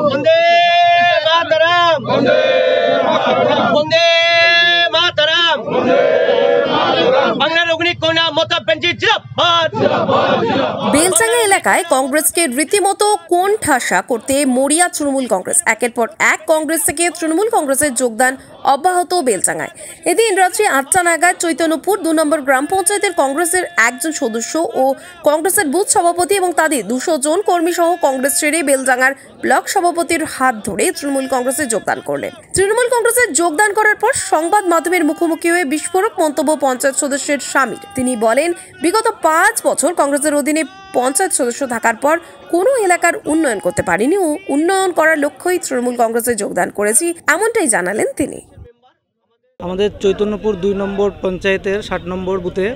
বন্দে মাতরম, বন্দে মাতরম, বাংলার অগ্নিকন্যা মমতা ব্যানার্জি জিন্দাবাদ। বেলচাঙ্গা এলাকায় কংগ্রেসকে রীতিমতো কোণঠাসা করতে মরিয়া তৃণমূল কংগ্রেস। একের পর এক কংগ্রেস থেকে তৃণমূল কংগ্রেসের যোগদান অব্যাহত বেলচাঙ্গায়। এদিন রাত্রি ৮টা নাগাদ চৈতন্যপুর ২ নম্বর গ্রাম পঞ্চায়েতের কংগ্রেসের একজন সদস্য ও কংগ্রেসের বুথ সভাপতি এবং তাদের ২০০ জন কর্মী সহ কংগ্রেস ছেড়ে বেলজাঙ্গার ব্লক সভাপতির হাত ধরে তৃণমূল কংগ্রেসে যোগদান করলেন। তৃণমূল কংগ্রেসে যোগদান করার পর সংবাদ মাধ্যমের মুখোমুখি হয়ে বিস্ফোরক মন্তব্য পঞ্চায়েত সদস্যের স্বামীর। তিনি বলেন, বিগত ৫ বছর কংগ্রেসের অধীনে পঞ্চায়েত সদস্য থাকার পর কোনো এলাকার উন্নয়ন করতে পারিনি ও উন্নয়ন করার লক্ষ্যই তৃণমূল কংগ্রেসে যোগদান করেছি, এমনটাই জানালেন তিনি। আমাদের চৈতন্যপুর ২ নম্বর পঞ্চায়েতের ৬০ নম্বর বুথে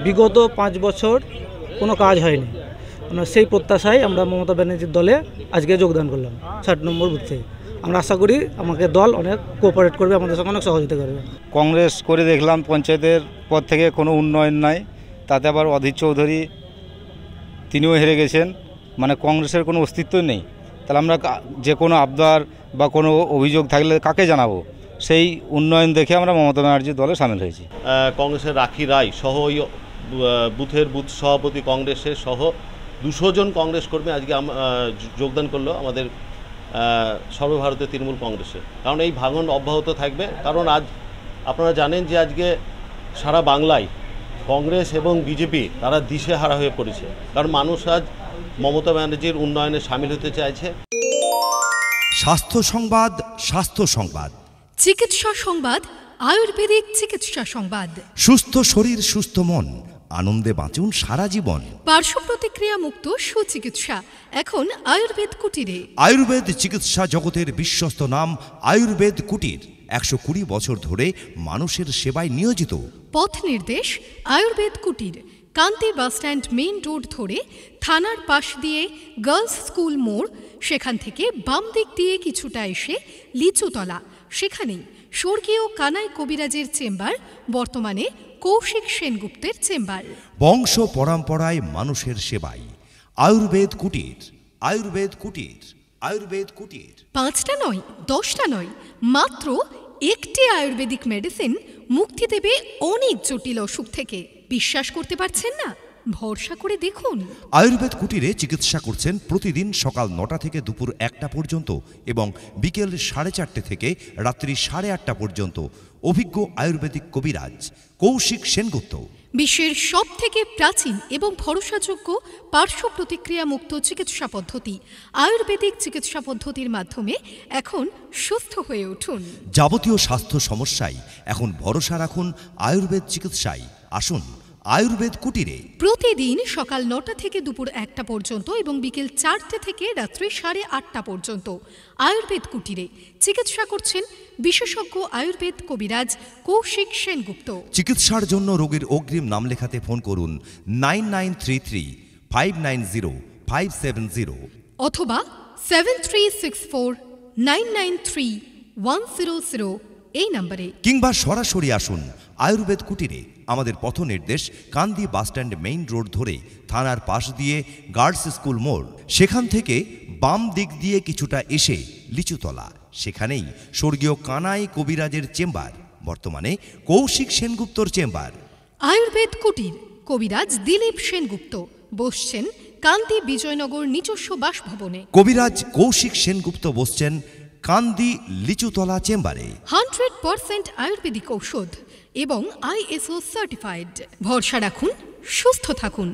বিগত ৫ বছর কোনো কাজ হয়নি। সেই প্রত্যাশায় আমরা মমতা ব্যানার্জির দলে আজকে যোগদান করলাম ৬০ নম্বর বুথে। আমরা আশা করি আমাকে দল অনেক কোঅপারেট করবে, আমাদের সঙ্গে অনেক সহযোগিতা করবে। কংগ্রেস করে দেখলাম পঞ্চায়েতের পর থেকে কোনো উন্নয়ন নাই, তাতে আবার অধীর চৌধুরী তিনিও হেরে গেছেন, কংগ্রেসের কোনো অস্তিত্বই নেই। তাহলে আমরা যে কোনো আবদার বা কোনো অভিযোগ থাকলে কাকে জানাবো? সেই উন্নয়ন দেখে আমরা মমতা ব্যানার্জির দলে সামিল হয়েছি। কংগ্রেসের রাখি রায় সহ ওই বুথ সভাপতি কংগ্রেসের সহ ২০০ জন কংগ্রেস কর্মী আজকে যোগদান করলো আমাদের সর্বভারতীয় তৃণমূল কংগ্রেসে। কারণ এই ভাঙন অব্যাহত থাকবে, কারণ আজ আপনারা জানেন যে আজকে সারা বাংলায় কংগ্রেস এবং বিজেপি তারা দিশেহারা হয়ে পড়েছে, কারণ মানুষ আজ মমতা ব্যানার্জির উন্নয়নে সামিল হতে চাইছে। স্বাস্থ্য সংবাদ, স্বাস্থ্য সংবাদ, চিকিৎসা সংবাদ, আয়ুর্বেদিক চিকিৎসা সংবাদ। সুস্থ শরীর সুস্থ মন, আনন্দে বাঁচুন সারা জীবন। পার্শ্ব প্রতিক্রিয়া মুক্ত সুচিকিৎসা এখন আয়ুর্বেদ কুটিরে। আয়ুর্বেদ চিকিৎসা জগতের বিশ্বস্ত নাম আয়ুর্বেদ কুটির ১২০ বছর ধরে মানুষের সেবায় নিয়োজিত। পথ নির্দেশ আয়ুর্বেদ কুটির, কান্তি বাসস্ট্যান্ড মেইন রোড ধরে থানার পাশ দিয়ে গার্লস স্কুল মোড়, সেখান থেকে বাম দিক দিয়ে কিছুটা এসে লিচুতলা, সেখানেই স্বর্গীয় কানাই কবিরাজের চেম্বার, বর্তমানে কৌশিক সেনগুপ্তের চেম্বার। বংশ পরম্পরায় মানুষের সেবায় আয়ুর্বেদ কুটির, আয়ুর্বেদ কুটির, আয়ুর্বেদ কুটির। 5টা নয়, 10টা নয়, মাত্র একটি আয়ুর্বেদিক মেডিসিন মুক্তি দেবে অনেক জটিল অসুখ থেকে। বিশ্বাস করতে পারছেন না? ভরসা করে দেখুন। আয়ুর্বেদ কুটিরে চিকিৎসা করছেন প্রতিদিন সকাল ৯টা থেকে দুপুর ১টা পর্যন্ত এবং বিকেল ৪:৩০ থেকে রাত্রি ৮:৩০ পর্যন্ত অভিজ্ঞ আয়ুর্বেদিক কবিরাজ কৌশিক সেনগুপ্ত। বিশ্বের সবথেকে প্রাচীন এবং ভরসাযোগ্য পার্শ্ব প্রতিক্রিয়া মুক্ত চিকিৎসা পদ্ধতি আয়ুর্বেদিক চিকিৎসা পদ্ধতির মাধ্যমে এখন সুস্থ হয়ে উঠুন। যাবতীয় স্বাস্থ্য সমস্যায় এখন ভরসা রাখুন আয়ুর্বেদ চিকিৎসায়। আসুন আয়ুর্বেদ কুটিরে। প্রতিদিন সকাল ৯টা থেকে দুপুর ১টা পর্যন্ত এবং বিকেল ৪টে থেকে রাত্রি ৮:৩০ পর্যন্ত আয়ুর্বেদ কুটিরে চিকিৎসা করছেন বিশেষজ্ঞ আয়ুর্বেদ কবিরাজ কৌশিক সেনগুপ্ত। চিকিৎসার জন্য রোগীর অগ্রিম নাম লেখাতে ফোন করুন 99335990 অথবা 7364993100 এই নম্বরে, কিংবা সরাসরি আসুন আয়ুর্বেদ কুটিরে। আমাদের পথ নির্দেশ কান্দি বাসস্ট্যান্ড মেইন রোড ধরে থানার পাশ দিয়ে গার্লস স্কুল মোড়, সেখান থেকে বাম দিক দিয়ে কিছুটা এসে লিচুতলা, সেখানেই স্বর্গীয় কানাই কবিরাজের চেম্বার, বর্তমানে কৌশিক সেনগুপ্তর চেম্বার। আয়ুর্বেদ কুটির, কবিরাজ দিলীপ সেনগুপ্ত বসছেন কান্দি বিজয়নগর নিজস্ব বাসভবনে। কবিরাজ কৌশিক সেনগুপ্ত বসছেন কান্দি লিচুতলা চেম্বারে। 100% আয়ুর্বেদিক ঔষধ এবং ISO সার্টিফাইড। ভরসা রাখুন, সুস্থ থাকুন।